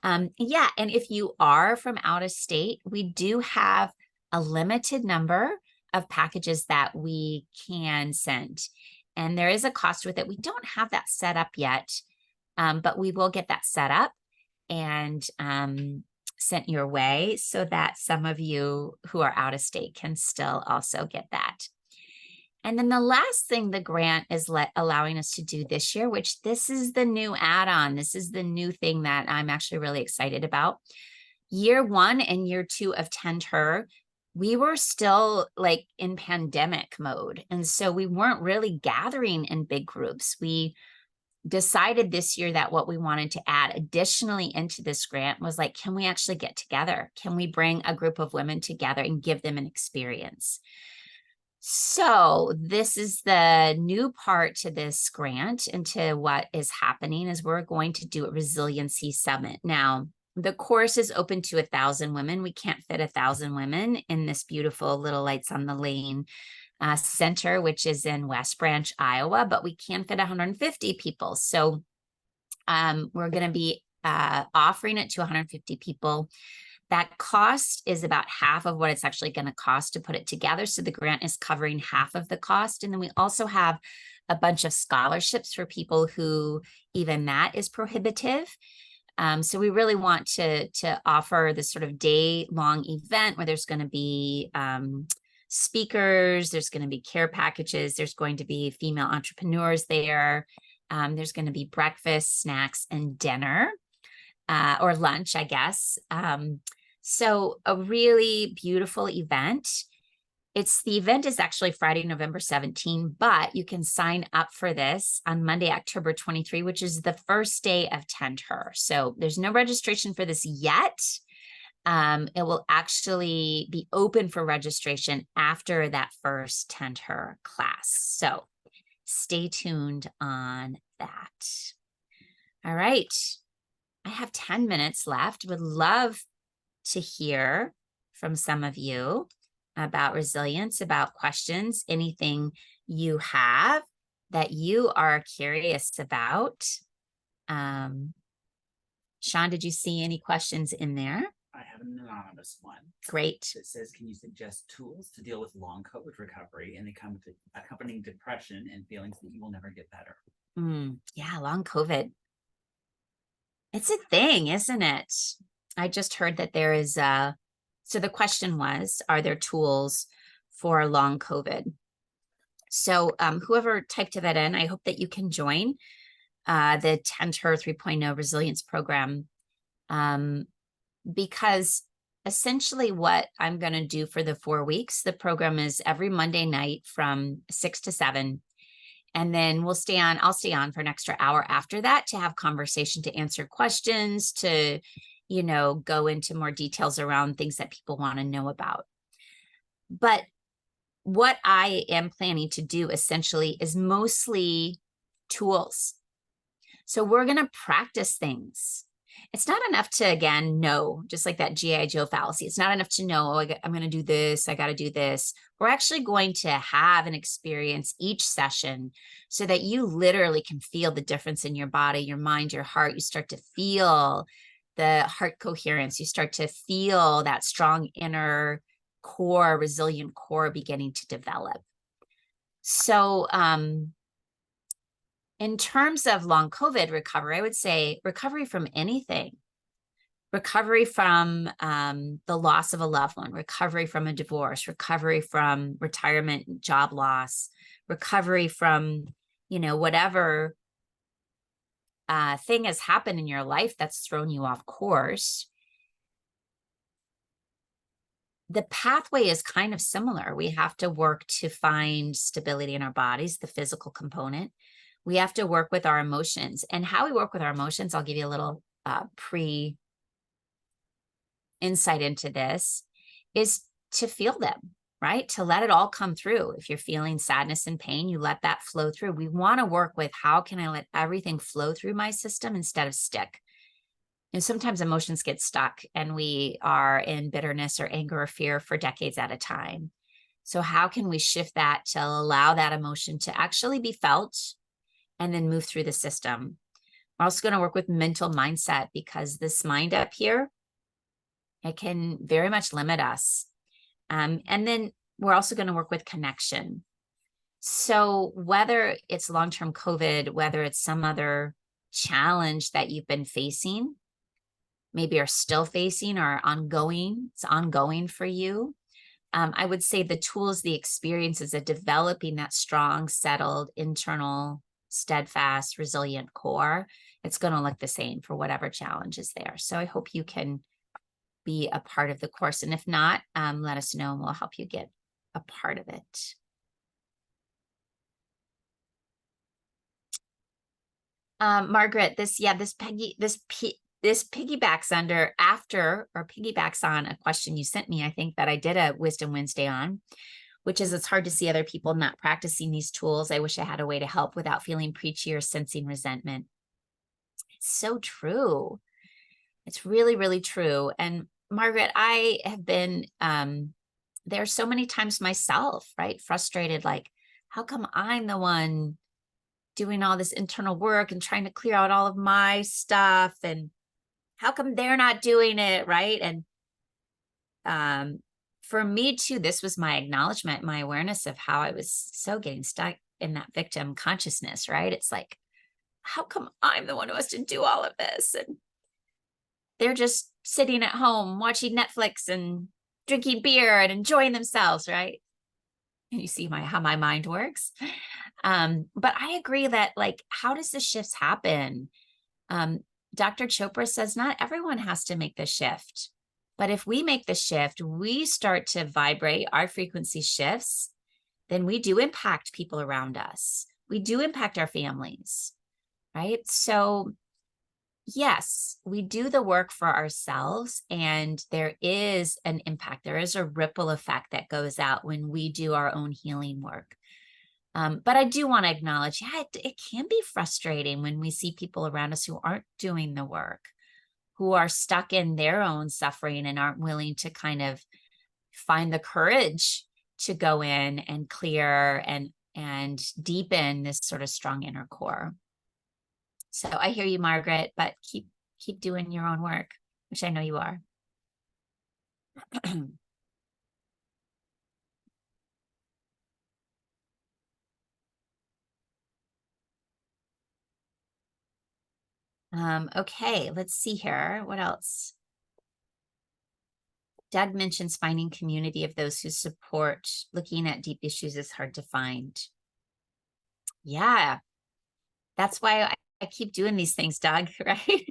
Yeah, and if you are from out of state, we do have a limited number of packages that we can send. And there is a cost with it. We don't have that set up yet, but we will get that set up and sent your way so that some of you who are out of state can still also get that. And then the last thing the grant is allowing us to do this year, which this is the new add-on. This is the new thing that I'm actually really excited about. Year 1 and year 2 of Tend Her, we were still like in pandemic mode. And so we weren't really gathering in big groups. We decided this year that what we wanted to add additionally into this grant was like, can we actually get together? Can we bring a group of women together and give them an experience? So this is the new part to this grant, and to what is happening is we're going to do a Resiliency Summit. Now, the course is open to 1,000 women. We can't fit 1,000 women in this beautiful Little Lights on the Lane center, which is in West Branch, Iowa, but we can fit 150 people. So we're going to be offering it to 150 people. That cost is about half of what it's actually going to cost to put it together. So the grant is covering half of the cost. And then we also have a bunch of scholarships for people who even that is prohibitive. So we really want to offer this sort of day-long event where there's going to be speakers, there's going to be care packages, there's going to be female entrepreneurs there, there's going to be breakfast, snacks, and dinner. or lunch, I guess. So a really beautiful event. The event is actually Friday, November 17, but you can sign up for this on Monday, October 23, which is the first day of Tend Her. So there's no registration for this yet. It will actually be open for registration after that first Tend Her class. So stay tuned on that. All right. I have 10 minutes left. Would love to hear from some of you about resilience, about questions, anything you have that you are curious about. Sean, did you see any questions in there? I have an anonymous one. Great. It says, can you suggest tools to deal with long COVID recovery and the accompanying depression and feelings that you will never get better? Yeah, long COVID. It's a thing, isn't it? I just heard that there is so the question was, are there tools for long COVID? So whoever typed that in, I hope that you can join the Tend Her 3.0 Resilience Program, because essentially what I'm going to do for the 4 weeks, the program is every Monday night from 6 to 7. And then I'll stay on for an extra hour after that to have conversation, to answer questions, to, go into more details around things that people want to know about. But what I am planning to do essentially is mostly tools. So we're going to practice things. It's not enough to, again, know, just like that G.I. Joe fallacy. It's not enough to know, I'm going to do this, I got to do this. We're actually going to have an experience each session so that you literally can feel the difference in your body, your mind, your heart. You start to feel the heart coherence. You start to feel that strong inner core, resilient core beginning to develop. So, in terms of long COVID recovery, I would say recovery from anything, recovery from the loss of a loved one, recovery from a divorce, recovery from retirement, job loss, recovery from, whatever thing has happened in your life that's thrown you off course. The pathway is kind of similar. We have to work to find stability in our bodies, the physical component. We have to work with our emotions. And how we work with our emotions, I'll give you a little insight into this, is to feel them, right? To let it all come through. If you're feeling sadness and pain, you let that flow through. We want to work with, how can I let everything flow through my system instead of stick? And sometimes emotions get stuck and we are in bitterness or anger or fear for decades at a time. So how can we shift that to allow that emotion to actually be felt and then move through the system? We're also going to work with mental mindset, because this mind up here, it can very much limit us. And then we're also going to work with connection. So whether it's long-term COVID, whether it's some other challenge that you've been facing, maybe are still facing, or it's ongoing for you, I would say the tools, the experiences of developing that strong, settled, internal, steadfast, resilient core, it's going to look the same for whatever challenge is there. So I hope you can be a part of the course. And if not, let us know and we'll help you get a part of it. Margaret, this piggybacks on a question you sent me, I think, that I did a Wisdom Wednesday on, which is, it's hard to see other people not practicing these tools. I wish I had a way to help without feeling preachy or sensing resentment. It's so true. It's really, really true. And Margaret, I have been there so many times myself, right? Frustrated, like, how come I'm the one doing all this internal work and trying to clear out all of my stuff, and how come they're not doing it, right? And for me too, this was my acknowledgement, my awareness of how I was so getting stuck in that victim consciousness, right? It's like, how come I'm the one who has to do all of this? And they're just sitting at home watching Netflix and drinking beer and enjoying themselves, right? And you see how my mind works. But I agree that, like, how does the shifts happen? Dr. Chopra says not everyone has to make the shift. But if we make the shift, we start to vibrate, our frequency shifts, then we do impact people around us. We do impact our families, right? So yes, we do the work for ourselves, and there is an impact. There is a ripple effect that goes out when we do our own healing work. But I do want to acknowledge, yeah, it can be frustrating when we see people around us who aren't doing the work, who are stuck in their own suffering and aren't willing to kind of find the courage to go in and clear and deepen this sort of strong inner core. So I hear you, Margaret, but keep doing your own work, which I know you are. Okay, let's see here. What else? Doug mentions finding community of those who support. Looking at deep issues is hard to find. Yeah, that's why I keep doing these things, Doug, right?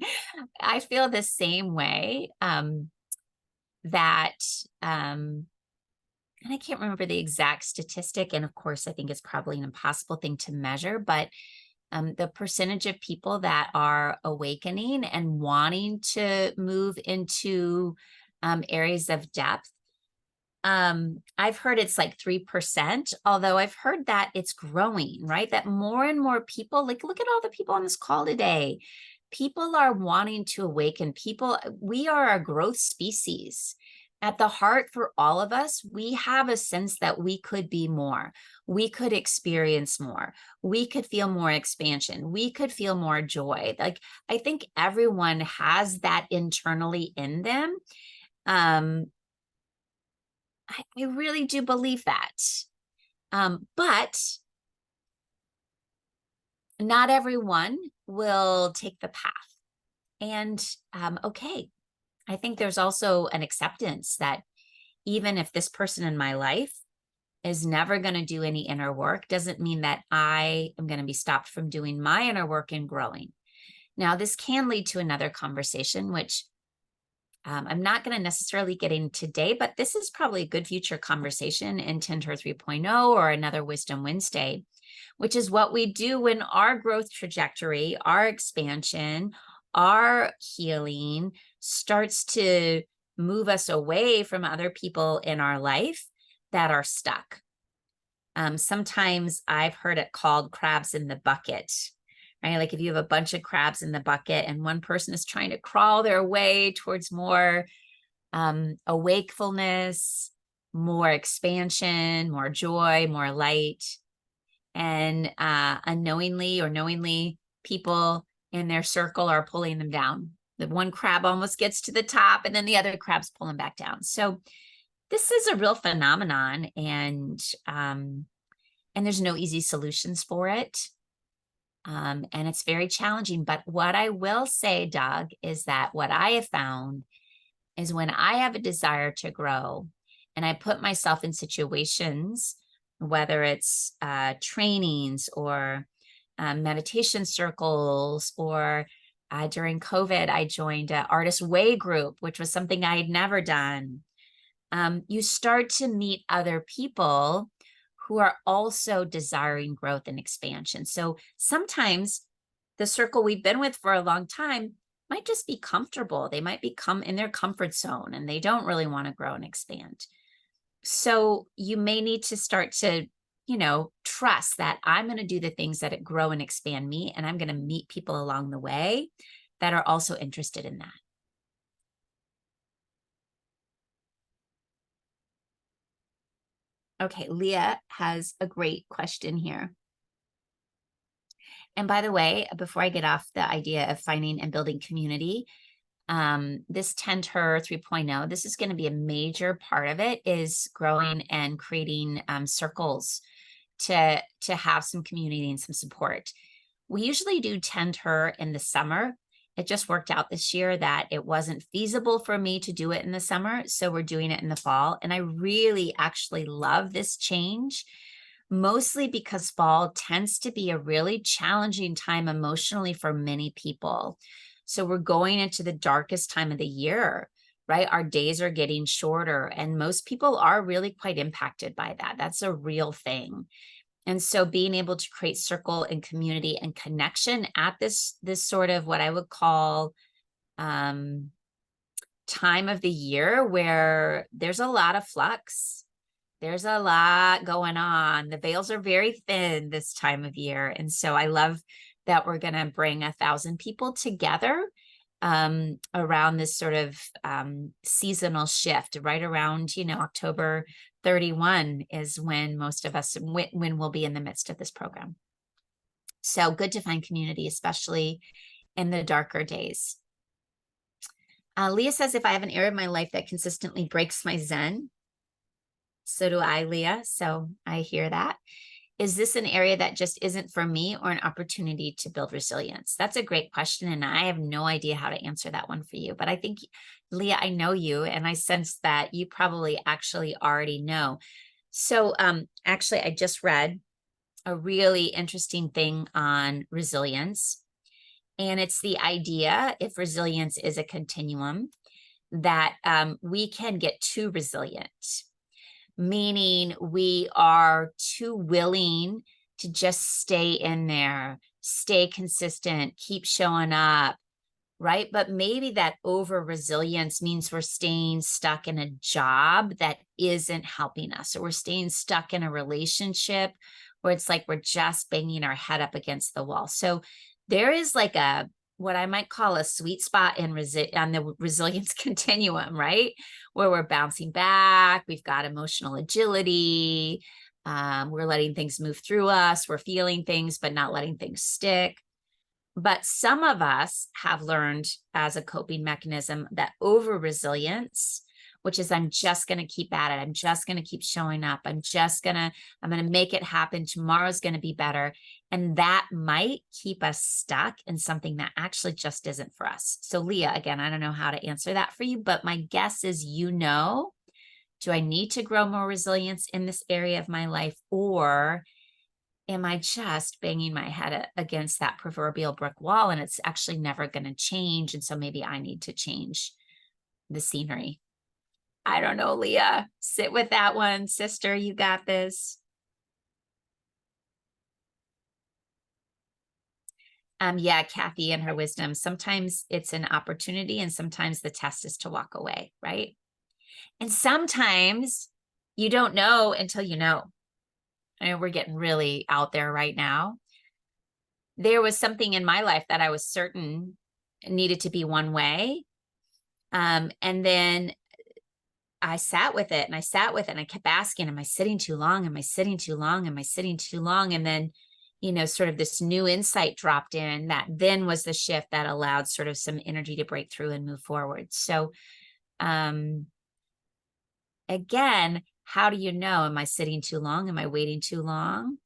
I feel the same way. That and I can't remember the exact statistic, and of course I think it's probably an impossible thing to measure, but the percentage of people that are awakening and wanting to move into areas of depth, I've heard it's like 3%, although I've heard that it's growing, right? That more and more people, like, look at all the people on this call today. People are wanting to awaken. We are a growth species. At the heart for all of us, we have a sense that we could be more. We could experience more. We could feel more expansion. We could feel more joy. Like, I think everyone has that internally in them. I really do believe that. But not everyone will take the path. And okay, I think there's also an acceptance that even if this person in my life is never going to do any inner work, doesn't mean that I am going to be stopped from doing my inner work and growing. Now, this can lead to another conversation, which I'm not going to necessarily get in today, but this is probably a good future conversation in Tinter 3.0 or another Wisdom Wednesday, which is what we do when our growth trajectory, our expansion, our healing starts to move us away from other people in our life that are stuck. Sometimes I've heard it called crabs in the bucket, right? Like if you have a bunch of crabs in the bucket and one person is trying to crawl their way towards more awakefulness, more expansion, more joy, more light, and unknowingly or knowingly, people in their circle are pulling them down. The one crab almost gets to the top and then the other crabs pull them back down. So this is a real phenomenon, and there's no easy solutions for it. And it's very challenging. But what I will say, Doug, is that what I have found is when I have a desire to grow and I put myself in situations, whether it's trainings or meditation circles, or during COVID, I joined an Artist Way group, which was something I had never done. You start to meet other people who are also desiring growth and expansion. So sometimes the circle we've been with for a long time might just be comfortable. They might become in their comfort zone and they don't really want to grow and expand. So you may need to start to, trust that I'm going to do the things that grow and expand me, and I'm going to meet people along the way that are also interested in that. Okay, Leah has a great question here. And by the way, before I get off the idea of finding and building community, this Tinter 3.0, this is going to be a major part of it, is growing and creating circles to have some community and some support. We usually do Tinter in the summer. It just worked out this year that it wasn't feasible for me to do it in the summer, so we're doing it in the fall. And I really actually love this change, mostly because fall tends to be a really challenging time emotionally for many people. So we're going into the darkest time of the year, right? Our days are getting shorter, and most people are really quite impacted by that. That's a real thing. And so being able to create circle and community and connection at this sort of what I would call time of the year where there's a lot of flux. There's a lot going on. The veils are very thin this time of year. And so I love that we're going to bring 1,000 people together around this sort of seasonal shift, right around, October 31 is when most of us, when we'll be in the midst of this program. So good to find community, especially in the darker days. Leah says, if I have an area of my life that consistently breaks my Zen, so do I, Leah. So I hear that. Is this an area that just isn't for me or an opportunity to build resilience? That's a great question. And I have no idea how to answer that one for you. But I think, Leah, I know you, and I sense that you probably actually already know. So actually, I just read a really interesting thing on resilience. And it's the idea, if resilience is a continuum, that we can get too resilient, meaning we are too willing to just stay in there, stay consistent, keep showing up, right? But maybe that over resilience means we're staying stuck in a job that isn't helping us, or we're staying stuck in a relationship where it's like we're just banging our head up against the wall. So there is like a what I might call a sweet spot on the resilience continuum, right? Where we're bouncing back, we've got emotional agility, we're letting things move through us, we're feeling things, but not letting things stick. But some of us have learned as a coping mechanism that over resilience, which is I'm just going to keep at it. I'm just going to keep showing up. I'm going to make it happen. Tomorrow's going to be better. And that might keep us stuck in something that actually just isn't for us. So Leah, again, I don't know how to answer that for you, but my guess is, do I need to grow more resilience in this area of my life, or am I just banging my head against that proverbial brick wall and it's actually never going to change? And so maybe I need to change the scenery. I don't know, Leah. Sit with that one, sister. You got this. Yeah, Kathy and her wisdom. Sometimes it's an opportunity and sometimes the test is to walk away, right? And sometimes you don't know until you know. I mean, we're getting really out there right now. There was something in my life that I was certain needed to be one way. And then I sat with it and I sat with it and I kept asking, am I sitting too long? Am I sitting too long? Am I sitting too long? And then, sort of this new insight dropped in that then was the shift that allowed sort of some energy to break through and move forward. So, again, how do you know? Am I sitting too long? Am I waiting too long?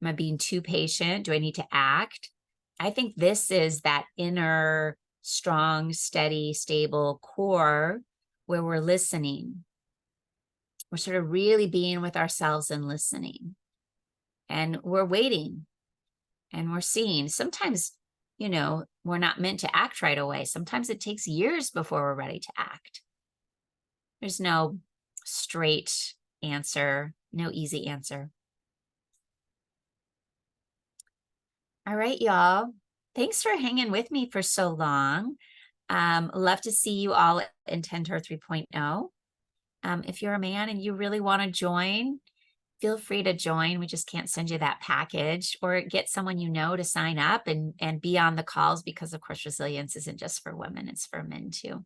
Am I being too patient? Do I need to act? I think this is that inner, strong, steady, stable core where we're listening. We're sort of really being with ourselves and listening. And we're waiting and we're seeing. Sometimes, we're not meant to act right away. Sometimes it takes years before we're ready to act. There's no straight answer, no easy answer. All right, y'all. Thanks for hanging with me for so long. Love to see you all in Tender 3.0. If you're a man and you really want to join, feel free to join. We just can't send you that package, or get someone to sign up and be on the calls, because of course, resilience isn't just for women, it's for men too.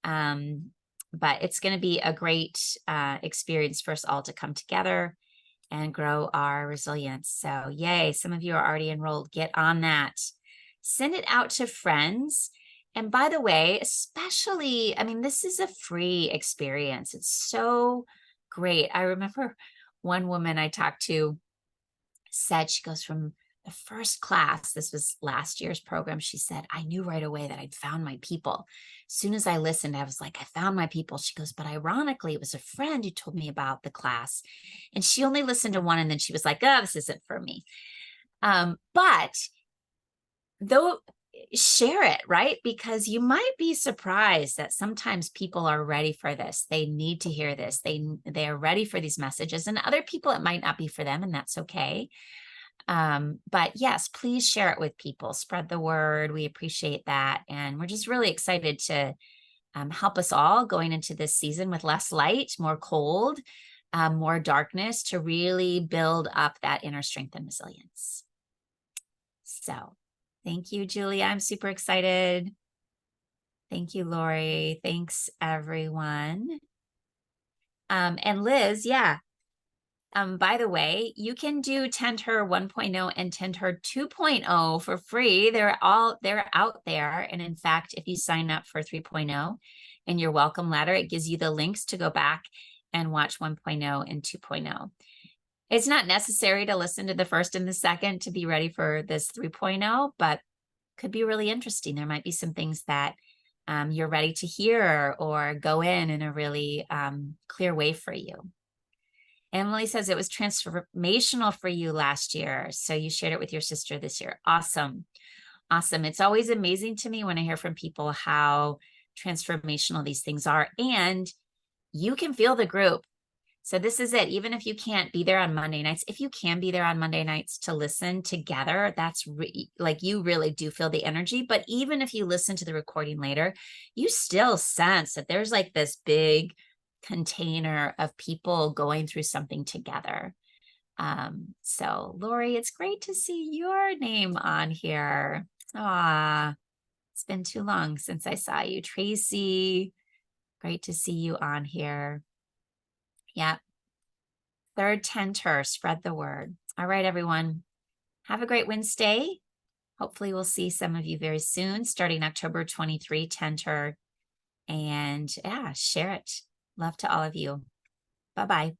But it's going to be a great experience for us all to come together and grow our resilience. So yay, some of you are already enrolled. Get on that. Send it out to friends. And by the way, especially, this is a free experience. It's so great. I remember one woman I talked to said, she goes, from the first class, this was last year's program, she said, I knew right away that I'd found my people. As soon as I listened, I was like, I found my people. She goes, but ironically, it was a friend who told me about the class. And she only listened to one, and then she was like, oh, this isn't for me. But though share it, right? Because you might be surprised that sometimes people are ready for this. They need to hear this. They are ready for these messages, and other people, it might not be for them, and that's okay. But yes, please share it with people. Spread the word. We appreciate that. And we're just really excited to help us all going into this season with less light, more cold, more darkness, to really build up that inner strength and resilience. So thank you, Julia. I'm super excited. Thank you, Lori. Thanks, everyone. And Liz, yeah. By the way, you can do Tend Her 1.0 and Tend Her 2.0 for free. They're out there. And in fact, if you sign up for 3.0 in your welcome letter, it gives you the links to go back and watch 1.0 and 2.0. It's not necessary to listen to the first and the second to be ready for this 3.0, but could be really interesting. There might be some things that you're ready to hear or go in a really clear way for you. Emily says it was transformational for you last year, so you shared it with your sister this year. Awesome. Awesome. It's always amazing to me when I hear from people how transformational these things are, and you can feel the group. So this is it. Even if you can't be there on Monday nights, if you can be there on Monday nights to listen together, that's like you really do feel the energy. But even if you listen to the recording later, you still sense that there's like this big container of people going through something together. So Lori, it's great to see your name on here. Ah, it's been too long since I saw you. Tracy, great to see you on here. Yeah. Third Tenter, spread the word. All right, everyone. Have a great Wednesday. Hopefully we'll see some of you very soon, starting October 23, Tenter. And yeah, share it. Love to all of you. Bye-bye.